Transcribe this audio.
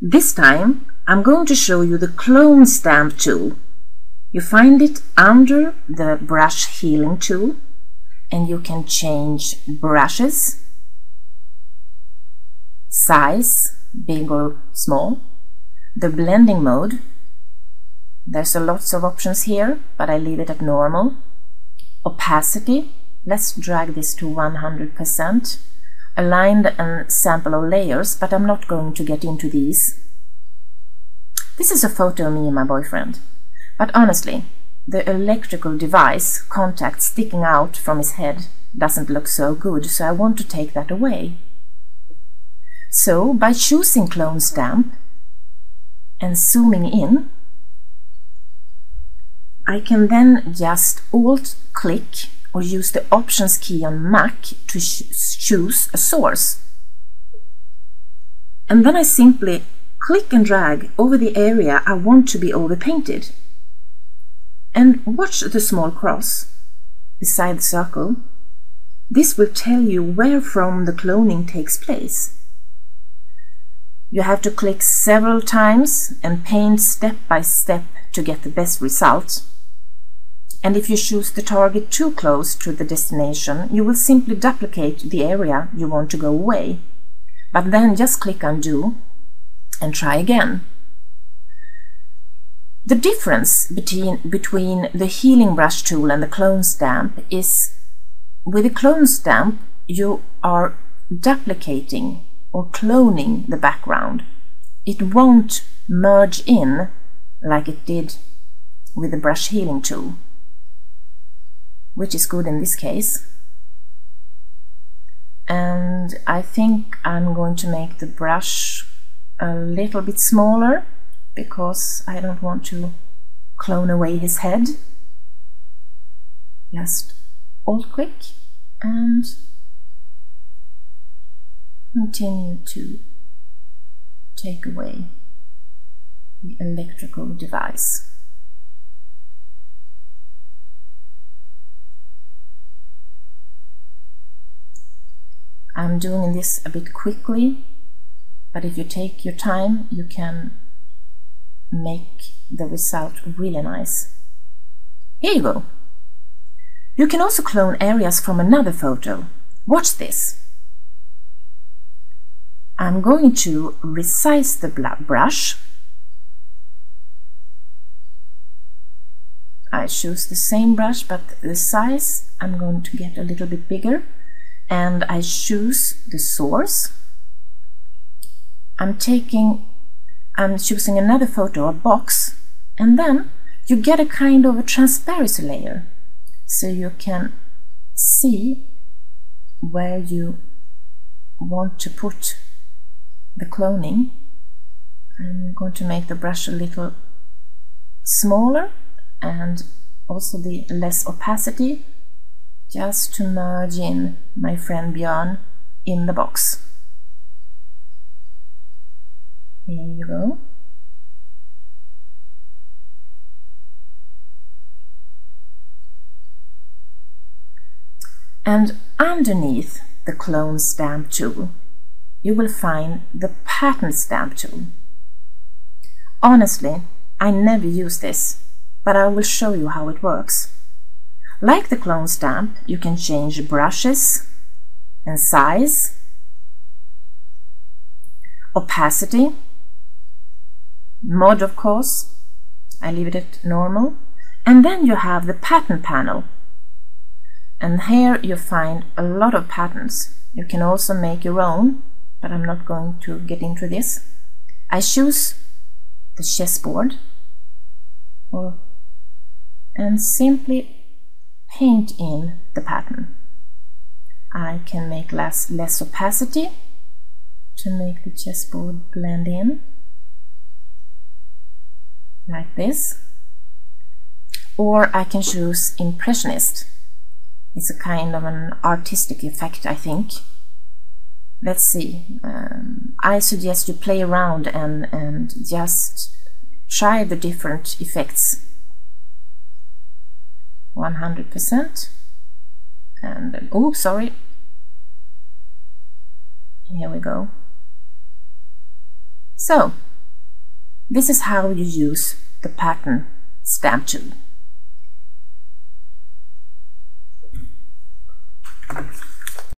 This time I'm going to show you the clone stamp tool. You find it under the brush healing tool, and you can change brushes, size, big or small, the blending mode. There's lots of options here, but I leave it at normal. Opacity, let's drag this to 100%. Aligned and sample of layers, but I'm not going to get into these. This is a photo of me and my boyfriend, but honestly, the electrical device contact sticking out from his head doesn't look so good, so I want to take that away. So by choosing clone stamp and zooming in, I can then just Alt-click or use the Options key on Mac to choose a source. And then I simply click and drag over the area I want to be overpainted. And watch the small cross beside the circle. This will tell you where from the cloning takes place. You have to click several times and paint step by step to get the best result. And if you choose the target too close to the destination, you will simply duplicate the area you want to go away. But then just click undo and try again. The difference between the healing brush tool and the clone stamp is, with the clone stamp you are duplicating or cloning the background. It won't merge in like it did with the brush healing tool, which is good in this case. And I think I'm going to make the brush a little bit smaller because I don't want to clone away his head. Just Alt-click and continue to take away the electrical device. I'm doing this a bit quickly, but if you take your time, you can make the result really nice. Here you go. You can also clone areas from another photo. Watch this. I'm going to resize the brush. I choose the same brush, but the size I'm going to get a little bit bigger. And I choose the source. I'm choosing another photo, a box, and then you get a kind of a transparency layer, so you can see where you want to put the cloning. I'm going to make the brush a little smaller and also the less opacity, just to merge in my friend Björn in the box. Here you go. And underneath the clone stamp tool, you will find the pattern stamp tool. Honestly, I never use this, but I will show you how it works. Like the clone stamp, you can change brushes and size, opacity, mode of course, I leave it at normal, and then you have the pattern panel. And here you find a lot of patterns. You can also make your own, but I'm not going to get into this. I choose the chessboard and simply paint in the pattern. I can make less opacity to make the chessboard blend in like this, or I can choose Impressionist. It's a kind of an artistic effect, I think. Let's see. I suggest you play around and just try the different effects. 100%. And oh, sorry. Here we go. So This is how you use the pattern stamp tool.